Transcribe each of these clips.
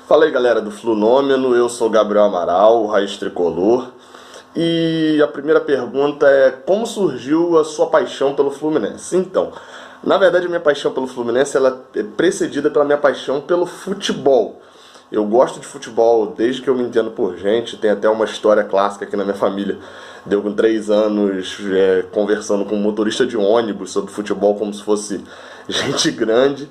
Fala aí, galera do Flunomeno, eu sou Gabriel Amaral, o Raiz Tricolor. E a primeira pergunta é: como surgiu a sua paixão pelo Fluminense? Então, na verdade a minha paixão pelo Fluminense ela é precedida pela minha paixão pelo futebol. Eu gosto de futebol desde que eu me entendo por gente, tem até uma história clássica aqui na minha família. Deu com 3 anos conversando com um motorista de ônibus sobre futebol como se fosse gente grande.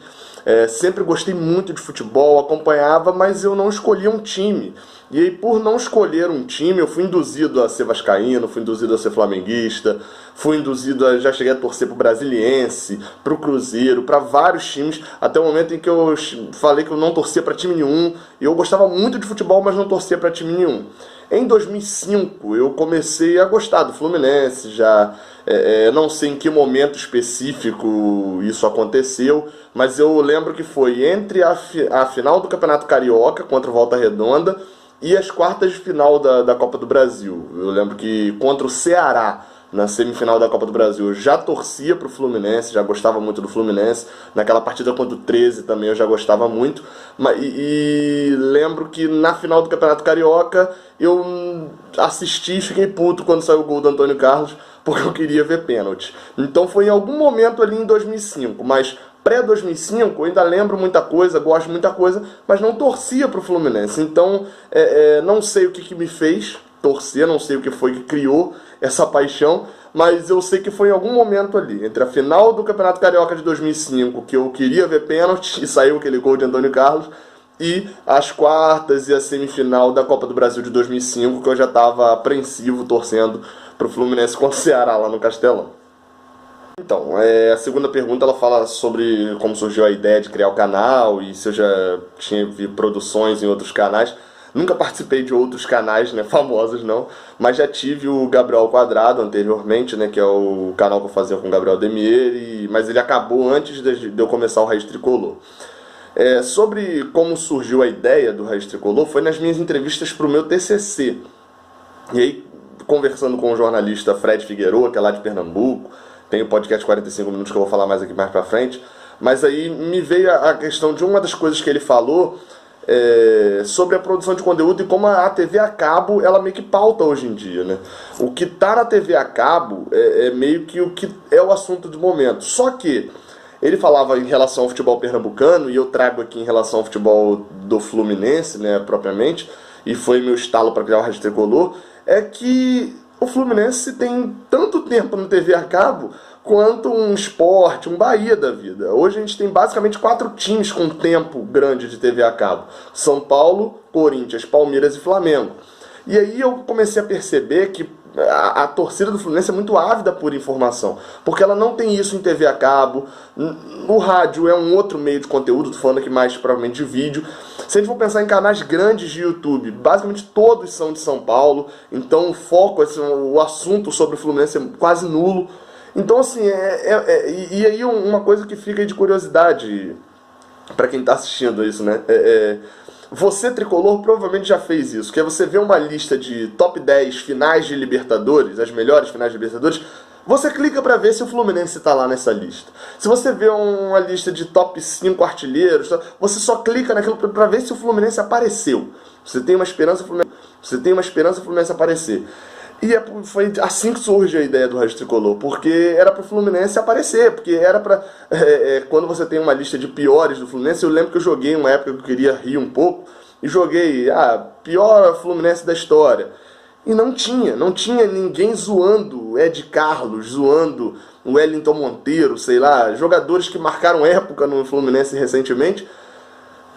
Sempre gostei muito de futebol, acompanhava, mas eu não escolhia um time. E aí, por não escolher um time, eu fui induzido a ser vascaíno, fui induzido a ser flamenguista, fui induzido a... já cheguei a torcer pro Brasiliense, pro Cruzeiro, para vários times, até o momento em que eu falei que eu não torcia para time nenhum. E eu gostava muito de futebol, mas não torcia para time nenhum. Em 2005 eu comecei a gostar do Fluminense, já não sei em que momento específico isso aconteceu, mas eu lembro que foi entre a final do Campeonato Carioca contra o Volta Redonda e as quartas de final da Copa do Brasil. Eu lembro que contra o Ceará, na semifinal da Copa do Brasil, eu já torcia pro Fluminense, já gostava muito do Fluminense. Naquela partida contra o 13 também eu já gostava muito. E lembro que na final do Campeonato Carioca eu assisti e fiquei puto quando saiu o gol do Antônio Carlos, porque eu queria ver pênalti. Então foi em algum momento ali em 2005, mas pré-2005 eu ainda lembro muita coisa, gosto de muita coisa, mas não torcia pro Fluminense. Então não sei o que me fez torcer, não sei o que foi que criou essa paixão, mas eu sei que foi em algum momento ali, entre a final do Campeonato Carioca de 2005, que eu queria ver pênalti e saiu aquele gol de Antônio Carlos, e as quartas e a semifinal da Copa do Brasil de 2005, que eu já estava apreensivo torcendo pro Fluminense contra o Ceará lá no Castelão. Então, a segunda pergunta ela fala sobre como surgiu a ideia de criar o canal e se eu já tinha produções em outros canais. Nunca participei de outros canais, né, famosos não, mas já tive o Gabriel ao Quadrado anteriormente, né, que é o canal que eu fazia com o Gabriel Demier, mas ele acabou antes de eu começar o Raiz Tricolor. Sobre como surgiu a ideia do Raiz Tricolor, foi nas minhas entrevistas para o meu TCC. E aí, conversando com o jornalista Fred Figueroa, que é lá de Pernambuco, tem o podcast 45 minutos que eu vou falar mais aqui mais pra frente, mas aí me veio a questão de uma das coisas que ele falou sobre a produção de conteúdo e como a TV a cabo ela meio que pauta hoje em dia, né? O que tá na TV a cabo é meio que o que é o assunto do momento. Só que ele falava em relação ao futebol pernambucano, e eu trago aqui em relação ao futebol do Fluminense, né, propriamente, e foi meu estalo para criar o Rádio Tricolor, é que o Fluminense tem tanto tempo no TV a cabo quanto um Sport, um Bahia da vida. Hoje a gente tem basicamente 4 times com tempo grande de TV a cabo: São Paulo, Corinthians, Palmeiras e Flamengo. E aí eu comecei a perceber que a torcida do Fluminense é muito ávida por informação, porque ela não tem isso em TV a cabo. O rádio é um outro meio de conteúdo, tô falando aqui mais provavelmente de vídeo. Se a gente for pensar em canais grandes de YouTube, basicamente todos são de São Paulo, então o foco, o assunto sobre o Fluminense é quase nulo. Então assim, e aí uma coisa que fica aí de curiosidade para quem está assistindo isso, né? Você, tricolor, provavelmente já fez isso, que é você ver uma lista de top 10 finais de Libertadores, as melhores finais de Libertadores, você clica para ver se o Fluminense está lá nessa lista. Se você vê uma lista de top 5 artilheiros, você só clica naquilo para ver se o Fluminense apareceu. Você tem uma esperança o Fluminense aparecer. E foi assim que surge a ideia do Rádio Tricolor, porque era pro Fluminense aparecer, porque era pra... quando você tem uma lista de piores do Fluminense, eu lembro que eu joguei uma época que eu queria rir um pouco, e joguei, pior Fluminense da história. E não tinha ninguém zoando Ed Carlos, zoando o Wellington Monteiro, sei lá, jogadores que marcaram época no Fluminense recentemente.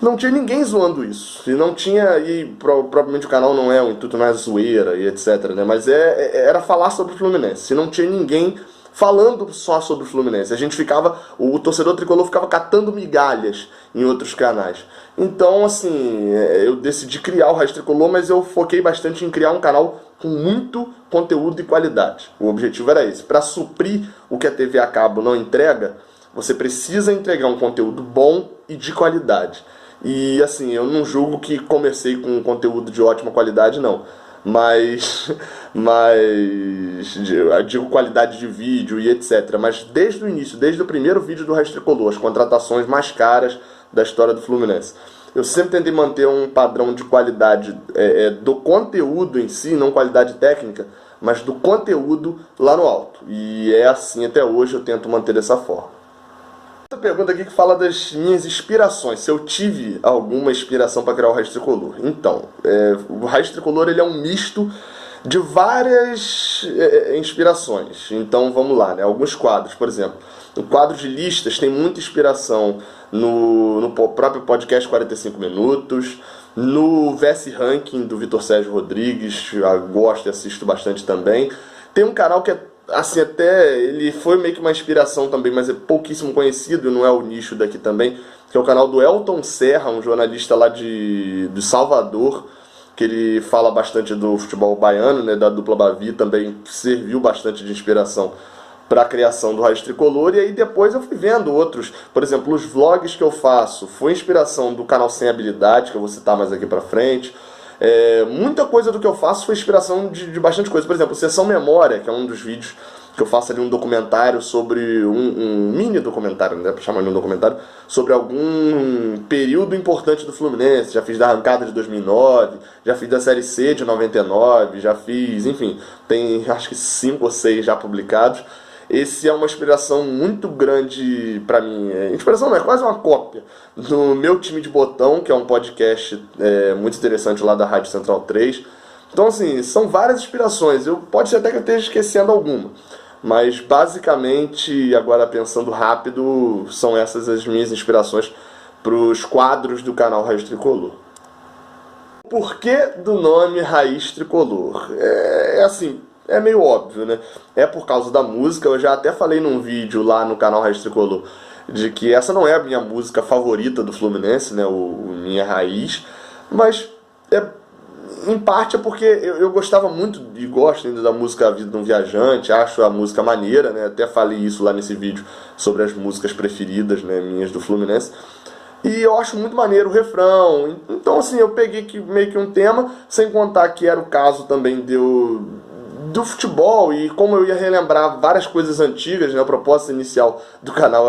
Não tinha ninguém zoando isso. E não tinha, e provavelmente o canal não é, o intuito não é zoeira e etc, né? Mas era falar sobre o Fluminense. E não tinha ninguém falando só sobre o Fluminense. A gente ficava, o torcedor tricolor ficava catando migalhas em outros canais. Então, assim, eu decidi criar o Rádio Tricolor, mas eu foquei bastante em criar um canal com muito conteúdo e qualidade. O objetivo era esse. Para suprir o que a TV a cabo não entrega, você precisa entregar um conteúdo bom e de qualidade. E assim, eu não julgo que comecei com um conteúdo de ótima qualidade, não. Mas eu digo qualidade de vídeo e etc. Mas desde o início, desde o primeiro vídeo do Rádio Tricolor, as contratações mais caras da história do Fluminense, eu sempre tentei manter um padrão de qualidade do conteúdo em si, não qualidade técnica, mas do conteúdo lá no alto. E é assim até hoje, eu tento manter dessa forma. Outra pergunta aqui que fala das minhas inspirações, se eu tive alguma inspiração para criar o Raiz Tricolor. Então, o Raiz Tricolor ele é um misto de várias inspirações. Então vamos lá, né? Alguns quadros, por exemplo, o quadro de listas tem muita inspiração no próprio podcast 45 Minutos, no VS Ranking do Vitor Sérgio Rodrigues, eu gosto e assisto bastante também. Tem um canal que é assim, até ele foi meio que uma inspiração também, mas é pouquíssimo conhecido, não é o nicho daqui também, que é o canal do Elton Serra, um jornalista lá de Salvador, que ele fala bastante do futebol baiano, né, da dupla Bavi, também serviu bastante de inspiração para a criação do Raiz Tricolor. E aí depois eu fui vendo outros, por exemplo, os vlogs que eu faço, foi inspiração do canal Sem Habilidade, que eu vou citar mais aqui para frente. Muita coisa do que eu faço foi inspiração de bastante coisa. Por exemplo, Sessão Memória, que é um dos vídeos que eu faço ali, um documentário sobre um mini documentário, né, para chamar de um documentário, sobre algum período importante do Fluminense. Já fiz da arrancada de 2009, já fiz da Série C de 99, já fiz, enfim, tem acho que 5 ou 6 já publicados. Esse é uma inspiração muito grande pra mim. Inspiração não, é quase uma cópia do meu Time de Botão, que é um podcast muito interessante lá da Rádio Central 3. Então, assim, são várias inspirações. Pode ser até que eu esteja esquecendo alguma. Mas, basicamente, agora pensando rápido, são essas as minhas inspirações para os quadros do canal Raiz Tricolor. O porquê do nome Raiz Tricolor? Assim, é meio óbvio, né? É por causa da música. Eu já até falei num vídeo lá no canal Raiz Tricolor de que essa não é a minha música favorita do Fluminense, né? O Minha Raiz. Mas, em parte é porque eu gostava muito e gosto ainda da música A Vida de um Viajante. Acho a música maneira, né? Até falei isso lá nesse vídeo sobre as músicas preferidas, né, minhas do Fluminense. E eu acho muito maneiro o refrão. Então, assim, eu peguei meio que um tema, sem contar que era o caso também do futebol, e como eu ia relembrar várias coisas antigas, né, a proposta inicial do canal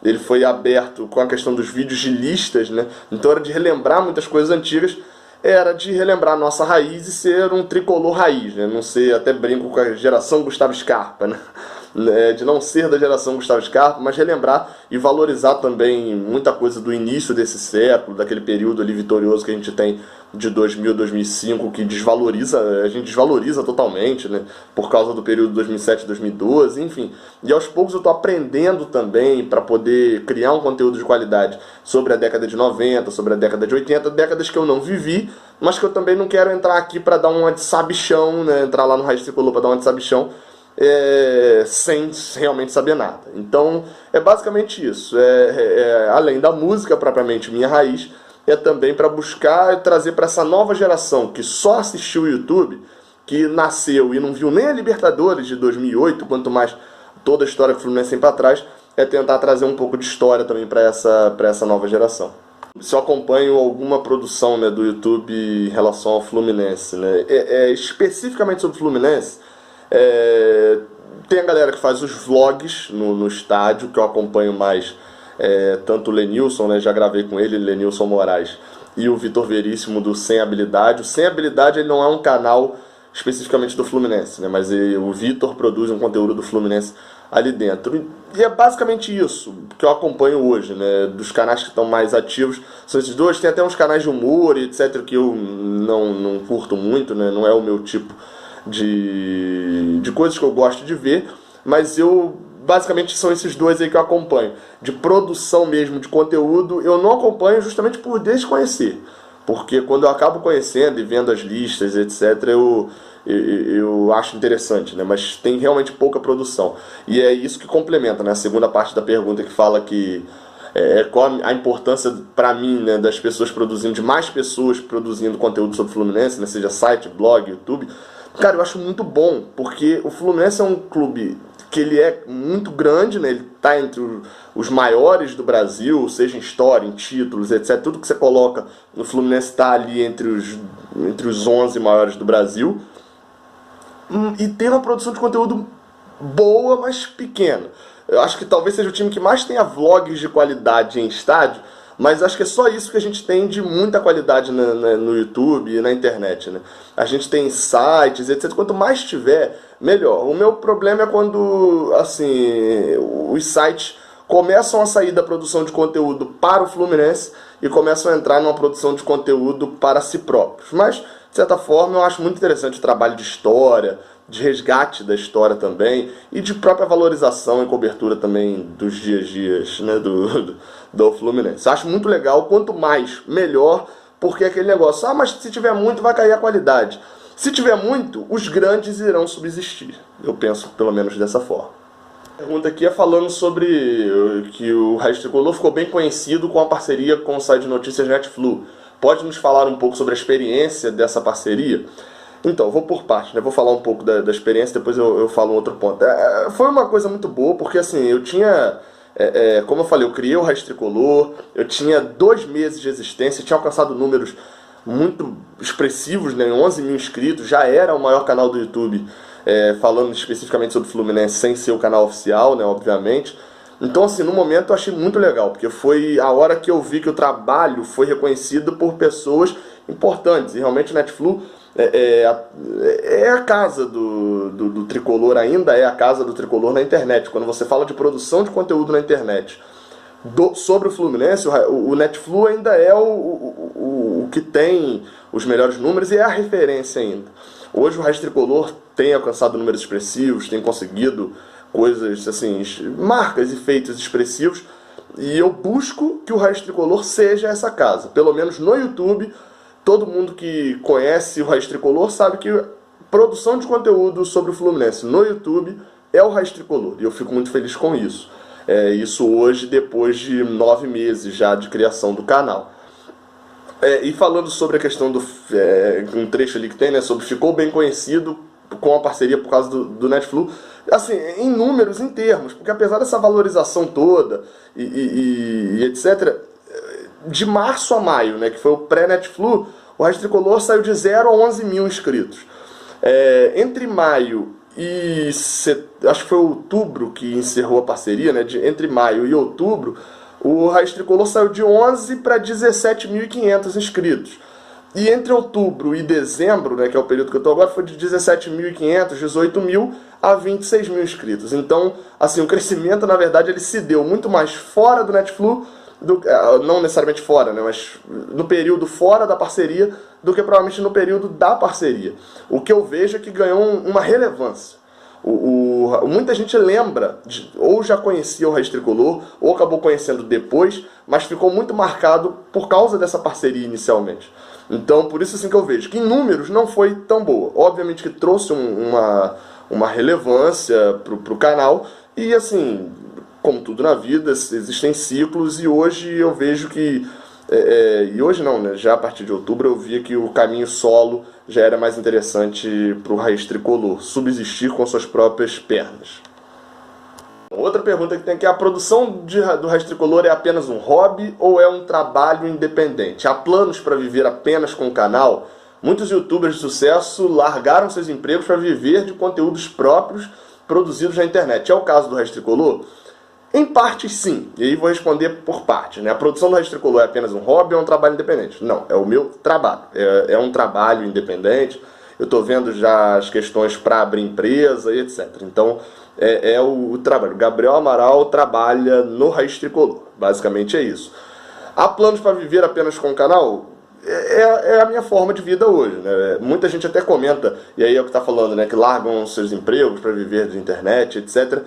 ele foi aberto com a questão dos vídeos de listas, né, então era de relembrar muitas coisas antigas, era de relembrar a nossa raiz e ser um tricolor raiz, né, não ser, até brinco com a geração Gustavo Scarpa, né, de não ser da geração Gustavo Scarpa, mas relembrar e valorizar também muita coisa do início desse século, daquele período ali vitorioso que a gente tem de 2000 a 2005, que a gente desvaloriza totalmente, né, por causa do período 2007 2012, enfim. E aos poucos eu estou aprendendo também para poder criar um conteúdo de qualidade sobre a década de 90, sobre a década de 80, décadas que eu não vivi, mas que eu também não quero entrar aqui para dar uma de sabichão, né, entrar lá no Raiz Tricolor para dar uma de sabichão, sem realmente saber nada. Então é basicamente isso, além da música propriamente Minha Raiz, é também para buscar e trazer para essa nova geração que só assistiu o YouTube, que nasceu e não viu nem a Libertadores de 2008, quanto mais toda a história que o Fluminense tem para trás, é tentar trazer um pouco de história também para essa nova geração. Se eu acompanho alguma produção, né, do YouTube em relação ao Fluminense, né, especificamente sobre o Fluminense, tem a galera que faz os vlogs no estádio, que eu acompanho mais, tanto o Lenilson, né, já gravei com ele, Lenilson Moraes, e o Vitor Veríssimo do Sem Habilidade. O Sem Habilidade ele não é um canal especificamente do Fluminense, né, mas o Vitor produz um conteúdo do Fluminense ali dentro. E é basicamente isso que eu acompanho hoje, né, dos canais que estão mais ativos. São esses dois, tem até uns canais de humor e etc, que eu não curto muito, né, não é o meu tipo de coisas que eu gosto de ver, mas basicamente são esses dois aí que eu acompanho. De produção mesmo, de conteúdo, eu não acompanho justamente por desconhecer, porque quando eu acabo conhecendo e vendo as listas, etc, eu acho interessante, né? Mas tem realmente pouca produção, e é isso que complementa, né, a segunda parte da pergunta, que fala que qual a importância para mim, né, das pessoas produzindo, de mais pessoas produzindo conteúdo sobre o Fluminense, né, seja site, blog, YouTube. Cara, eu acho muito bom, porque o Fluminense é um clube que ele é muito grande, né? Ele está entre os maiores do Brasil, seja em história, em títulos, etc. Tudo que você coloca no Fluminense está ali entre os 11 maiores do Brasil. E tem uma produção de conteúdo boa, mas pequena. Eu acho que talvez seja o time que mais tenha vlogs de qualidade em estádio, Mas acho que é só isso que a gente tem de muita qualidade no YouTube e na internet, né? A gente tem sites, etc. Quanto mais tiver, melhor. O meu problema é quando, assim, os sites começam a sair da produção de conteúdo para o Fluminense e começam a entrar numa produção de conteúdo para si próprios. Mas, de certa forma, eu acho muito interessante o trabalho de história, de resgate da história também, e de própria valorização e cobertura também dos dias, né, do Fluminense. Acho muito legal, quanto mais, melhor, porque é aquele negócio, mas se tiver muito vai cair a qualidade. Se tiver muito, os grandes irão subsistir. Eu penso pelo menos dessa forma. A pergunta aqui é falando sobre que o Raiz Tricolor ficou bem conhecido com a parceria com o site de notícias Netflu. Pode nos falar um pouco sobre a experiência dessa parceria? Então, vou por parte, né? Vou falar um pouco da experiência, depois eu falo um outro ponto. Foi uma coisa muito boa, porque assim, eu tinha, como eu falei, eu criei o Raiz Tricolor, eu tinha 2 meses de existência, tinha alcançado números muito expressivos, né? 11 mil inscritos, já era o maior canal do YouTube, falando especificamente sobre o Fluminense, sem ser o canal oficial, né? Obviamente. Então, assim, no momento eu achei muito legal, porque foi a hora que eu vi que o trabalho foi reconhecido por pessoas importantes, e realmente o Netflu é a casa do Tricolor, ainda é a casa do Tricolor na internet. Quando você fala de produção de conteúdo na internet sobre o Fluminense, o Netflu ainda é o que tem os melhores números e é a referência ainda. Hoje o Raiz Tricolor tem alcançado números expressivos, tem conseguido coisas assim, marcas e feitos expressivos, e eu busco que o Raiz Tricolor seja essa casa, pelo menos no YouTube. Todo mundo que conhece o Raiz Tricolor sabe que produção de conteúdo sobre o Fluminense no YouTube é o Raiz Tricolor, e eu fico muito feliz com isso. Isso hoje, depois de 9 meses já de criação do canal. E falando sobre a questão um trecho ali que tem, né, sobre ficou bem conhecido com a parceria por causa do Netflu, assim, em números, em termos, porque apesar dessa valorização toda e etc., de março a maio, né, que foi o pré-Netflu, o Raiz Tricolor saiu de 0 a 11 mil inscritos. Entre maio e acho que foi outubro que encerrou a parceria, né, entre maio e outubro, o Raiz Tricolor saiu de 11 para 17.500 inscritos. E entre outubro e dezembro, né, que é o período que eu estou agora, foi de 17.500, 18 mil a 26 mil inscritos. Então, assim, o crescimento, na verdade, ele se deu muito mais fora do Netflu, não necessariamente fora, né, mas no período fora da parceria, do que provavelmente no período da parceria. O que eu vejo é que ganhou uma relevância. Muita gente lembra, ou já conhecia o Raiz Tricolor, ou acabou conhecendo depois, mas ficou muito marcado por causa dessa parceria inicialmente. Então, por isso assim que eu vejo que em números não foi tão boa. Obviamente que trouxe uma relevância para o canal, e assim, como tudo na vida, existem ciclos, e hoje eu vejo que, e hoje não, né, já a partir de outubro eu via que o caminho solo já era mais interessante para o Raiz Tricolor, subsistir com suas próprias pernas. Outra pergunta que tem aqui: a produção do Raiz Tricolor é apenas um hobby ou é um trabalho independente? Há planos para viver apenas com o canal? Muitos youtubers de sucesso largaram seus empregos para viver de conteúdos próprios produzidos na internet. É o caso do Raiz Tricolor? Em parte, sim. E aí vou responder por parte, né? A produção do Raiz Tricolor é apenas um hobby ou é um trabalho independente? Não, é o meu trabalho. É um trabalho independente. Eu estou vendo já as questões para abrir empresa e etc. Então, é o trabalho. Gabriel Amaral trabalha no Raiz Tricolor. Basicamente é isso. Há planos para viver apenas com o canal? É a minha forma de vida hoje, né? Muita gente até comenta, e aí é o que está falando, né? Que largam seus empregos para viver de internet, etc.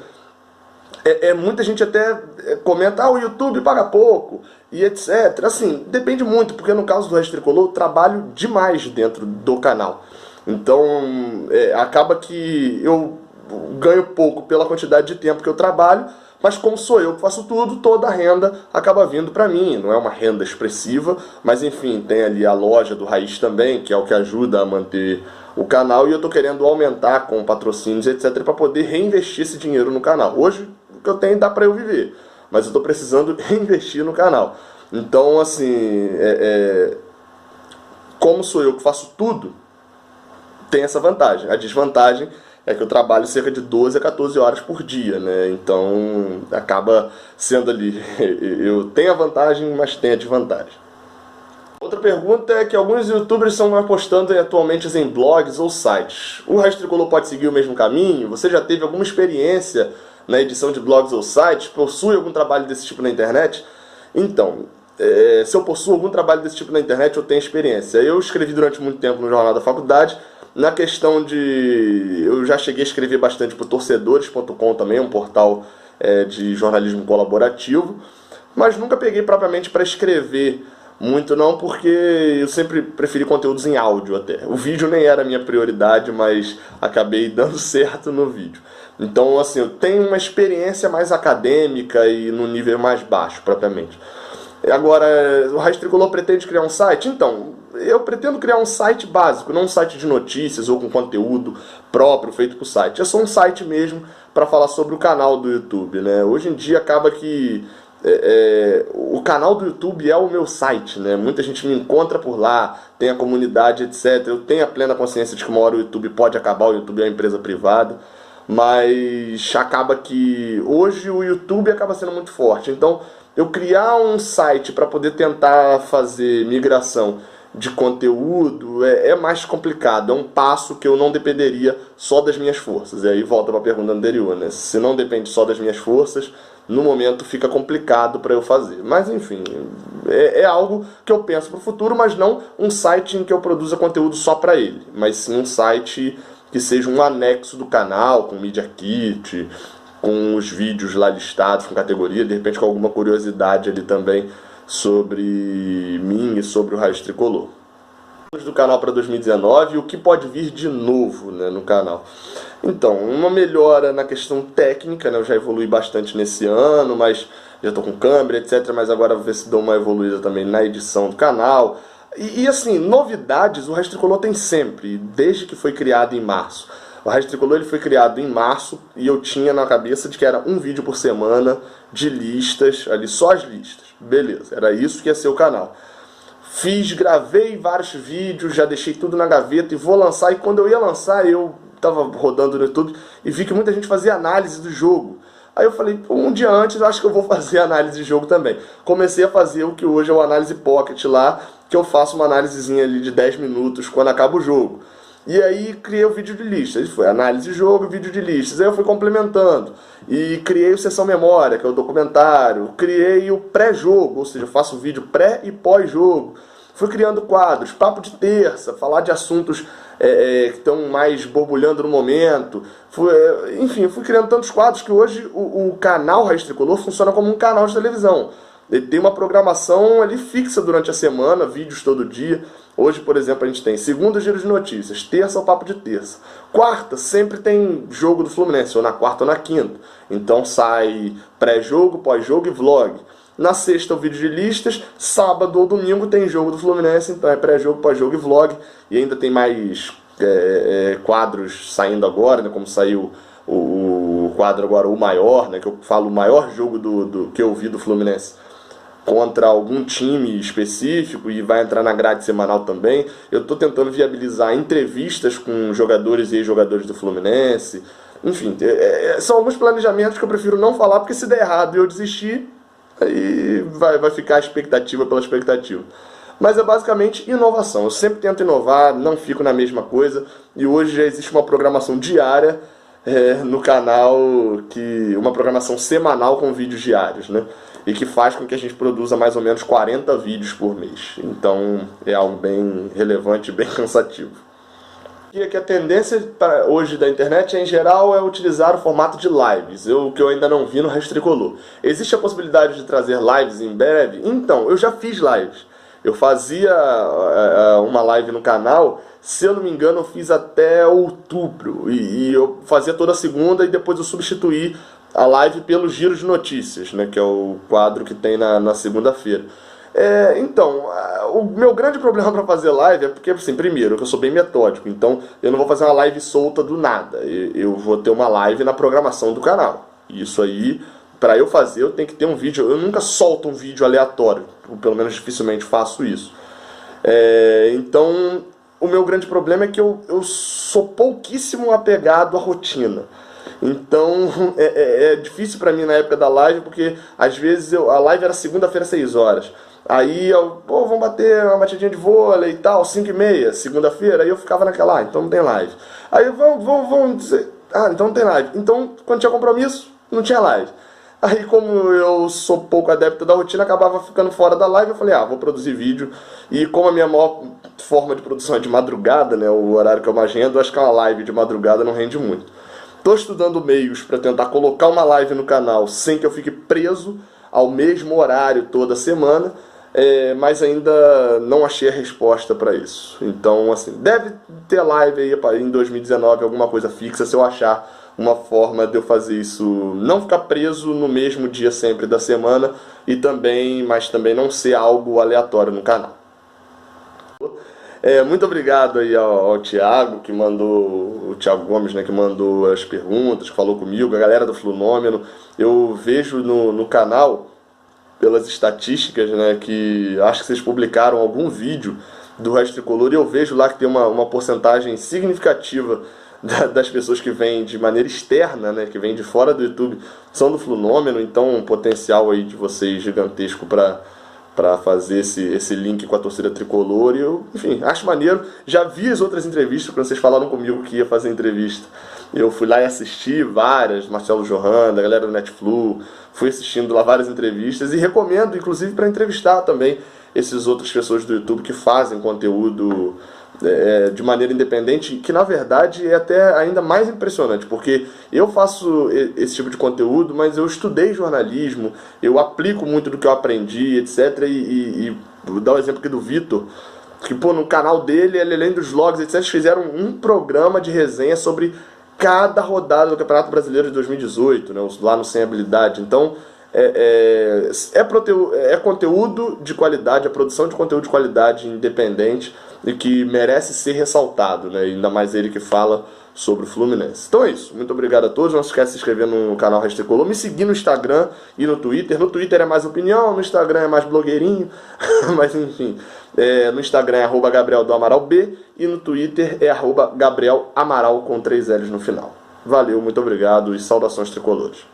Muita gente até comenta, o YouTube paga pouco, e etc. Assim, depende muito, porque no caso do Raiz Tricolor eu trabalho demais dentro do canal. Então, acaba que eu ganho pouco pela quantidade de tempo que eu trabalho, mas como sou eu que faço tudo, toda a renda acaba vindo para mim. Não é uma renda expressiva, mas enfim, tem ali a loja do Raiz também, que é o que ajuda a manter o canal, e eu estou querendo aumentar com patrocínios, etc, para poder reinvestir esse dinheiro no canal. Hoje, o que eu tenho dá para eu viver, mas eu estou precisando reinvestir no canal. Então, assim, como sou eu que faço tudo, tem essa vantagem. A desvantagem é que eu trabalho cerca de 12 a 14 horas por dia, né? Então acaba sendo ali, eu tenho a vantagem, mas tenho a desvantagem. Outra pergunta é que alguns youtubers estão apostando atualmente em blogs ou sites. O Raiz Tricolor pode seguir o mesmo caminho? Você já teve alguma experiência na edição de blogs ou sites? Possui algum trabalho desse tipo na internet? Então, se eu possuo algum trabalho desse tipo na internet, eu tenho experiência. Eu escrevi durante muito tempo no jornal da faculdade, na questão de... eu já cheguei a escrever bastante para o torcedores.com também, um portal de jornalismo colaborativo, mas nunca peguei propriamente para escrever muito não, porque eu sempre preferi conteúdos em áudio até. O vídeo nem era a minha prioridade, mas acabei dando certo no vídeo. Então, assim, eu tenho uma experiência mais acadêmica e no nível mais baixo, propriamente. Agora, o Raiz Tricolor pretende criar um site? Então, eu pretendo criar um site básico, não um site de notícias ou com conteúdo próprio feito para o site. É só um site mesmo para falar sobre o canal do YouTube, né? Hoje em dia acaba que o canal do YouTube é o meu site, né? Muita gente me encontra por lá, tem a comunidade, etc. Eu tenho a plena consciência de que uma hora o YouTube pode acabar, o YouTube é uma empresa privada, mas acaba que hoje o YouTube acaba sendo muito forte. Então, eu criar um site para poder tentar fazer migração de conteúdo é mais complicado, é um passo que eu não dependeria só das minhas forças. E aí volta para a pergunta anterior, né? Se não depende só das minhas forças, no momento fica complicado para eu fazer. Mas enfim, é algo que eu penso para o futuro, mas não um site em que eu produza conteúdo só para ele, mas sim um site que seja um anexo do canal, com Media Kit, com os vídeos lá listados, com categoria, de repente com alguma curiosidade ali também sobre mim e sobre o Raiz Tricolor. Do canal para 2019, o que pode vir de novo, né, no canal? Então, uma melhora na questão técnica, né, eu já evolui bastante nesse ano, mas já estou com câmera, etc, mas agora vou ver se dou uma evoluída também na edição do canal. E assim, novidades o Raiz Tricolor tem sempre, desde que foi criado em março. O Raiz Tricolor ele foi criado em março e eu tinha na cabeça de que era um vídeo por semana de listas, ali só as listas. Beleza, era isso que ia ser o canal. Gravei vários vídeos, já deixei tudo na gaveta e vou lançar. E quando eu ia lançar, eu tava rodando no YouTube e vi que muita gente fazia análise do jogo. Aí eu falei, um dia antes eu acho que eu vou fazer análise de jogo também. Comecei a fazer o que hoje é o Análise Pocket lá, que eu faço uma análisezinha ali de 10 minutos quando acaba o jogo. E aí criei o vídeo de listas, foi análise de jogo e vídeo de listas. Aí eu fui complementando e criei o Sessão Memória, que é o documentário. Criei o pré-jogo, ou seja, eu faço vídeo pré e pós-jogo. Fui criando quadros, papo de terça, falar de assuntos que estão mais borbulhando no momento. Enfim, eu fui criando tantos quadros que hoje o canal Raiz Tricolor funciona como um canal de televisão. Ele tem uma programação ali fixa durante a semana, vídeos todo dia. Hoje, por exemplo, a gente tem segunda giro de notícias, terça o papo de terça. Quarta sempre tem jogo do Fluminense, ou na quarta ou na quinta. Então sai pré-jogo, pós-jogo e vlog. Na sexta o vídeo de listas, sábado ou domingo tem jogo do Fluminense, então é pré-jogo, pós-jogo e vlog. E ainda tem mais quadros saindo agora, né, como saiu o quadro agora, o maior, né, que eu falo o maior jogo que eu vi do Fluminense contra algum time específico e vai entrar na grade semanal também. Eu estou tentando viabilizar entrevistas com jogadores e ex-jogadores do Fluminense. Enfim, são alguns planejamentos que eu prefiro não falar, porque se der errado e eu desistir, aí vai ficar a expectativa pela expectativa. Mas é basicamente inovação. Eu sempre tento inovar, não fico na mesma coisa. E hoje já existe uma programação diária no canal, uma programação semanal com vídeos diários, né? E que faz com que a gente produza mais ou menos 40 vídeos por mês. Então é algo bem relevante e bem cansativo. E que a tendência hoje da internet, em geral, é utilizar o formato de lives, o que eu ainda não vi no Raiz Tricolor. Existe a possibilidade de trazer lives em breve? Então, eu já fiz lives. Eu fazia uma live no canal, se eu não me engano, eu fiz até outubro. E eu fazia toda segunda e depois eu substituí a live pelo Giro de Notícias, né, que é o quadro que tem na segunda-feira. Então, o meu grande problema para fazer live é porque, assim, primeiro, que eu sou bem metódico, então eu não vou fazer uma live solta do nada. Eu vou ter uma live na programação do canal. Isso aí, para eu fazer, eu tenho que ter um vídeo. Eu nunca solto um vídeo aleatório, ou pelo menos dificilmente faço isso. Então, o meu grande problema é que eu sou pouquíssimo apegado à rotina. Então é difícil pra mim na época da live, porque às vezes a live era segunda-feira, 6 horas. Aí pô, vamos bater uma batidinha de vôlei e tal, 5h30, segunda-feira. Aí eu ficava naquela, então não tem live. Aí vamos dizer, então não tem live. Então, quando tinha compromisso, não tinha live. Aí, como eu sou pouco adepto da rotina, acabava ficando fora da live. Eu falei, vou produzir vídeo. E como a minha maior forma de produção é de madrugada, né, o horário que eu mais agendo, acho que uma live de madrugada não rende muito. Estou estudando meios para tentar colocar uma live no canal sem que eu fique preso ao mesmo horário toda semana, mas ainda não achei a resposta para isso. Então, assim, deve ter live aí em 2019, alguma coisa fixa, se eu achar uma forma de eu fazer isso, não ficar preso no mesmo dia sempre da semana, mas também não ser algo aleatório no canal. Muito obrigado aí ao Thiago, o Thiago Gomes, né, que mandou as perguntas, que falou comigo, a galera do Flunômeno. Eu vejo no canal, pelas estatísticas, né, que acho que vocês publicaram algum vídeo do Raiz Tricolor, e eu vejo lá que tem uma porcentagem significativa das pessoas que vêm de maneira externa, né, que vêm de fora do YouTube, são do Flunômeno. Então um potencial aí de vocês gigantesco para fazer esse link com a torcida tricolor. E eu, enfim, acho maneiro. Já vi as outras entrevistas, quando vocês falaram comigo que ia fazer entrevista. Eu fui lá e assisti várias, Marcelo Johan, da galera do Netflu, fui assistindo lá várias entrevistas e recomendo, inclusive, para entrevistar também essas outras pessoas do YouTube que fazem conteúdo de maneira independente, que na verdade é até ainda mais impressionante, porque eu faço esse tipo de conteúdo, mas eu estudei jornalismo, eu aplico muito do que eu aprendi, etc. E vou dar o exemplo aqui do Vitor, que pô, no canal dele, além dos vlogs, etc., eles fizeram um programa de resenha sobre cada rodada do Campeonato Brasileiro de 2018, né, lá no Sem Habilidade. Então é conteúdo de qualidade, a produção de conteúdo de qualidade independente e que merece ser ressaltado, né? Ainda mais ele que fala sobre o Fluminense. Então é isso, muito obrigado a todos, não se esqueça de se inscrever no canal Raiz Tricolor, me seguir no Instagram e no Twitter. É mais opinião, no Instagram é mais blogueirinho, mas enfim, no Instagram é @Gabriel do Amaral B e no Twitter é @Gabriel Amaral com 3 L's no final. Valeu, muito obrigado e saudações tricolores.